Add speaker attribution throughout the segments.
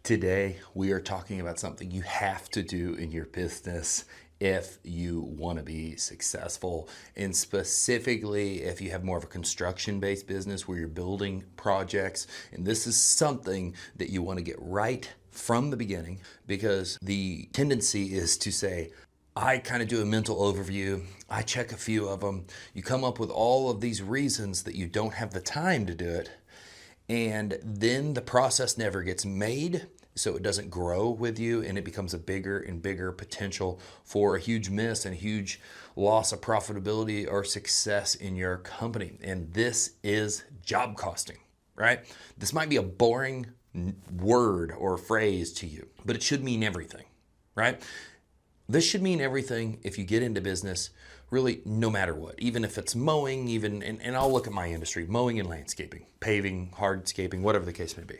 Speaker 1: Today, we are talking about something you have to do in your business if you want to be successful. And specifically, if you have more of a construction-based business where you're building projects. And this is something that you want to get right from the beginning, because the tendency is to say, I kind of do a mental overview, I check a few of them, you come up with all of these reasons that you don't have the time to do it, and then the process never gets made, so it doesn't grow with you, and it becomes a bigger and bigger potential for a huge miss and a huge loss of profitability or success in your company. And this is job costing, right? This might be a boring word or phrase to you, but it should mean everything, right? This should mean everything if you get into business, really no matter what, even if it's mowing, and I'll look at my industry, mowing and landscaping, paving, hardscaping, whatever the case may be.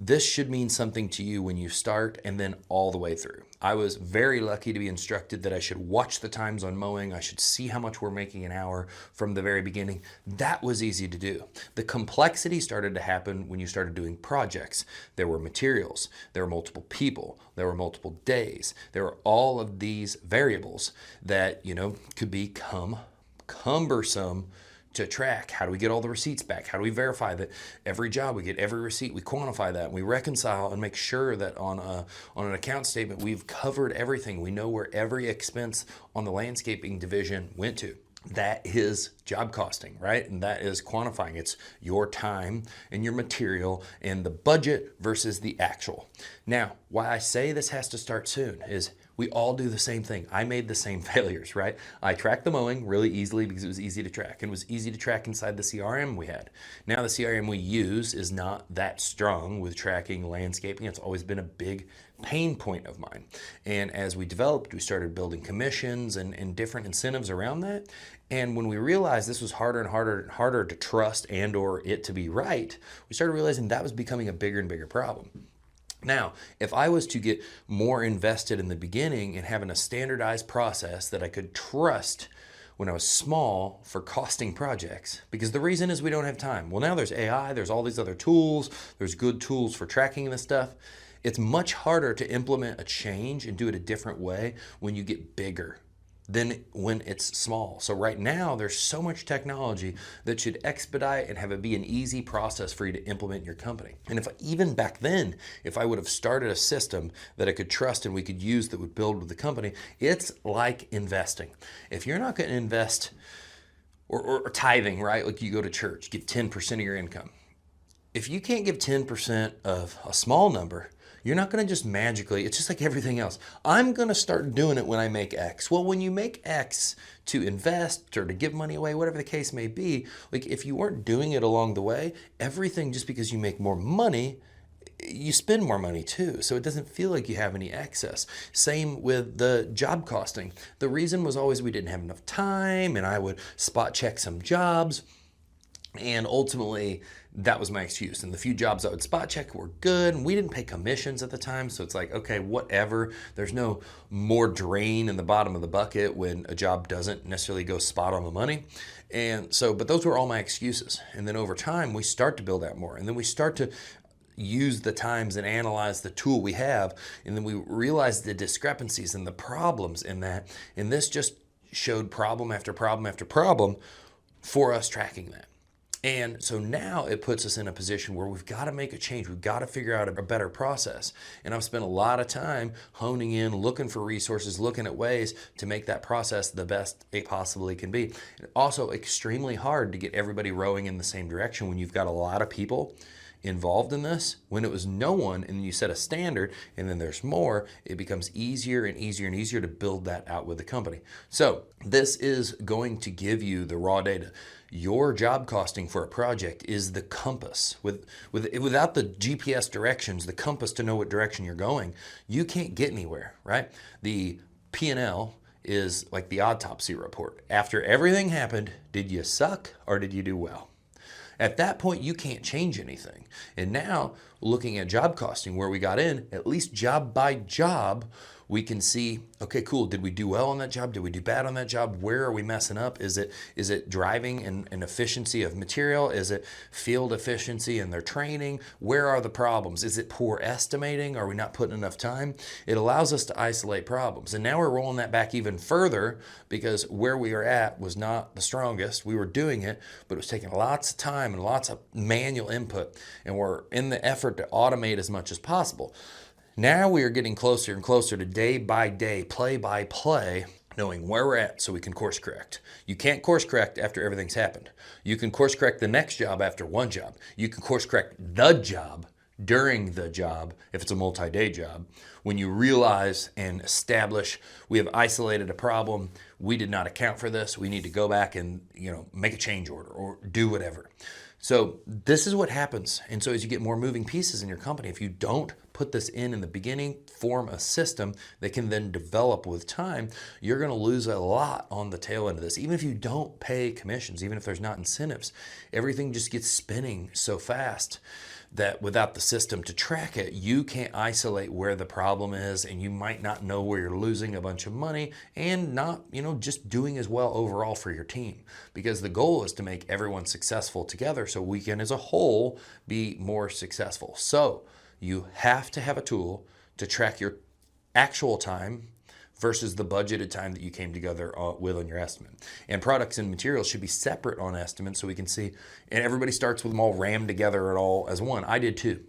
Speaker 1: This should mean something to you when you start and then all the way through. I was very lucky to be instructed that I should watch the times on mowing. I should see how much we're making an hour from the very beginning. That was easy to do. The complexity started to happen when you started doing projects. There were materials, there were multiple people, there were multiple days. There were all of these variables that, could become cumbersome to track. How do we get all the receipts back? How do we verify that every job we get every receipt? We quantify that and we reconcile and make sure that on an account statement we've covered everything. We know where every expense on the landscaping division went to. That is job costing, right? And that is quantifying. It's your time and your material and the budget versus the actual. Now, why I say this has to start soon is we all do the same thing. I made the same failures, right? I tracked the mowing really easily because it was easy to track, and it was easy to track inside the CRM we had. Now the CRM we use is not that strong with tracking landscaping. It's always been a big pain point of mine. And as we developed, we started building commissions and different incentives around that. And when we realized this was harder and harder to trust and or it to be right, we started realizing that was becoming a bigger and bigger problem. Now, if I was to get more invested in the beginning and having a standardized process that I could trust when I was small for costing projects, because the reason is we don't have time. Well, now there's AI, there's all these other tools, there's good tools for tracking this stuff. It's much harder to implement a change and do it a different way when you get bigger than when it's small. So right now, there's so much technology that should expedite and have it be an easy process for you to implement in your company. And even back then, if I would have started a system that I could trust and we could use that would build with the company, it's like investing. If you're not going to invest or tithing, right? Like you go to church, give 10% of your income. If you can't give 10% of a small number, you're not going to just magically, it's just like everything else. I'm going to start doing it when I make X. Well, when you make X to invest or to give money away, whatever the case may be, like if you weren't doing it along the way, everything just because you make more money, you spend more money too. So it doesn't feel like you have any excess. Same with the job costing. The reason was always we didn't have enough time and I would spot check some jobs. And ultimately, that was my excuse. And the few jobs I would spot check were good. And we didn't pay commissions at the time. So it's like, okay, whatever. There's no more drain in the bottom of the bucket when a job doesn't necessarily go spot on the money. And so, but those were all my excuses. And then over time, we start to build out more. And then we start to use the times and analyze the tool we have. And then we realize the discrepancies and the problems in that. And this just showed problem after problem after problem for us tracking that. And so now it puts us in a position where we've got to make a change. We've got to figure out a better process. And I've spent a lot of time honing in, looking for resources, looking at ways to make that process the best it possibly can be. And also extremely hard to get everybody rowing in the same direction when you've got a lot of people involved in this. When it was no one and you set a standard and then there's more, it becomes easier and easier and easier to build that out with the company. So this is going to give you the raw data. Your job costing for a project is the compass. Without the GPS directions, the compass to know what direction you're going, you can't get anywhere, right? The P&L is like the autopsy report. After everything happened, did you suck or did you do well? At that point, you can't change anything. And now, looking at job costing, where we got in, at least job by job, We can see, okay, cool, did we do well on that job? Did we do bad on that job? Where are we messing up? Is it driving and efficiency of material? Is it field efficiency in their training? Where are the problems? Is it poor estimating? Are we not putting enough time? It allows us to isolate problems. And now we're rolling that back even further, because where we are at was not the strongest. We were doing it, but it was taking lots of time and lots of manual input. And we're in the effort to automate as much as possible. Now we are getting closer and closer to day by day, play by play, knowing where we're at so we can course correct. You can't course correct after everything's happened. You can course correct the next job after one job. You can course correct the job during the job if it's a multi-day job. When you realize and establish we have isolated a problem, we did not account for this, we need to go back and make a change order or do whatever. So this is what happens. And so as you get more moving pieces in your company, if you don't put this in the beginning, form a system that can then develop with time, you're going to lose a lot on the tail end of this. Even if you don't pay commissions, even if there's not incentives, everything just gets spinning so fast that without the system to track it, you can't isolate where the problem is, and you might not know where you're losing a bunch of money and not, just doing as well overall for your team. Because the goal is to make everyone successful together so we can as a whole be more successful. So you have to have a tool to track your actual time versus the budgeted time that you came together with on your estimate. And products and materials should be separate on estimates so we can see, and everybody starts with them all rammed together at all as one. I did too.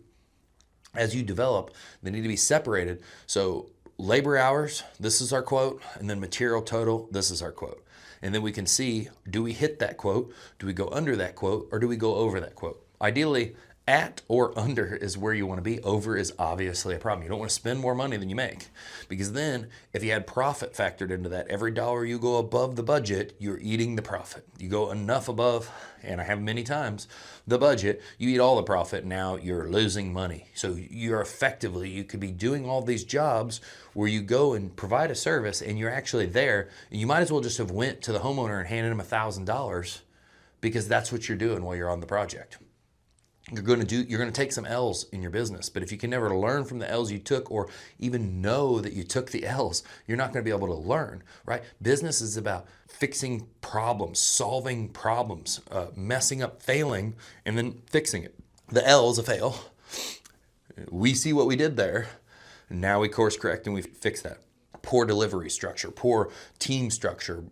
Speaker 1: As you develop, they need to be separated. So labor hours, this is our quote, and then material total, this is our quote. And then we can see, do we hit that quote? Do we go under that quote? Or do we go over that quote? Ideally, at or under is where you want to be. Over is obviously a problem. You don't want to spend more money than you make, because then if you had profit factored into that, every dollar you go above the budget, you're eating the profit. You go enough above, and I have many times, the budget, you eat all the profit, now you're losing money. So you could be doing all these jobs where you go and provide a service and you're actually there, and you might as well just have went to the homeowner and handed him $1,000, because that's what you're doing while you're on the project. You're going to take some L's in your business, but if you can never learn from the L's you took, or even know that you took the L's, you're not going to be able to learn, right? Business is about fixing problems, solving problems, messing up, failing, and then fixing it. The L is a fail. We see what we did there. Now we course correct and we fix that. Poor delivery structure, poor team structure,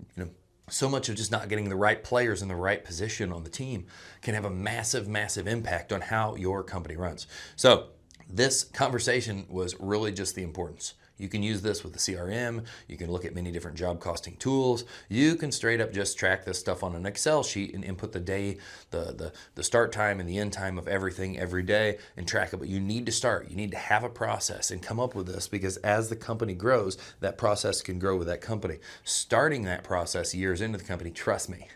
Speaker 1: so much of just not getting the right players in the right position on the team can have a massive, massive impact on how your company runs. So this conversation was really just the importance. You can use this with the CRM. You can look at many different job costing tools. You can straight up just track this stuff on an Excel sheet and input the day, the start time and the end time of everything every day and track it. But you need to start. You need to have a process and come up with this, because as the company grows, that process can grow with that company. Starting that process years into the company, trust me,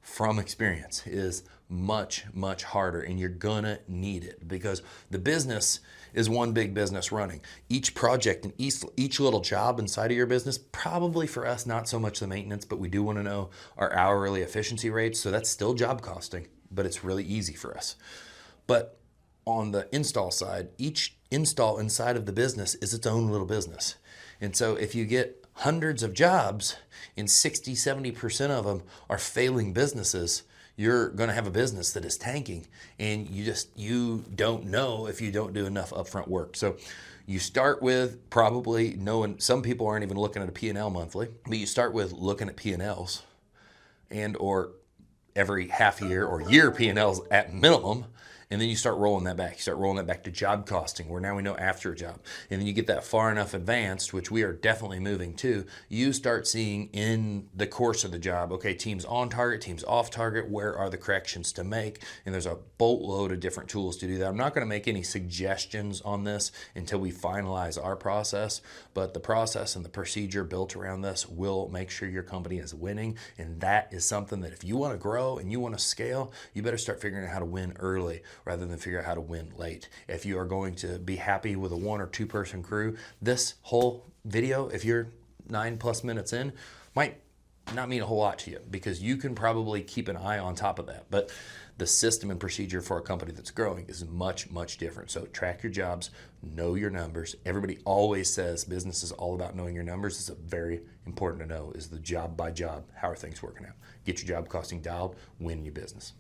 Speaker 1: from experience, is much, much harder, and you're gonna need it, because the business is one big business running. Each project and each little job inside of your business, probably for us, not so much the maintenance, but we do want to know our hourly efficiency rates. So that's still job costing, but it's really easy for us. But on the install side, each install inside of the business is its own little business. And so if you get hundreds of jobs and 60, 70% of them are failing businesses, you're going to have a business that is tanking, and you don't know if you don't do enough upfront work. So you start with probably knowing, some people aren't even looking at a P&L monthly, but you start with looking at P&Ls and or every half year or year P&Ls at minimum. And then you start rolling that back. You start rolling that back to job costing, where now we know after a job. And then you get that far enough advanced, which we are definitely moving to, you start seeing in the course of the job, okay, teams on target, teams off target, where are the corrections to make? And there's a boatload of different tools to do that. I'm not going to make any suggestions on this until we finalize our process, but the process and the procedure built around this will make sure your company is winning. And that is something that if you want to grow and you want to scale, you better start figuring out how to win early, rather than figure out how to win late. If you are going to be happy with a 1 or 2 person crew, this whole video, if you're 9+ minutes in, might not mean a whole lot to you because you can probably keep an eye on top of that. But the system and procedure for a company that's growing is much, much different. So track your jobs, know your numbers. Everybody always says business is all about knowing your numbers. It's a very important to know is the job by job. How are things working out? Get your job costing dialed, win your business.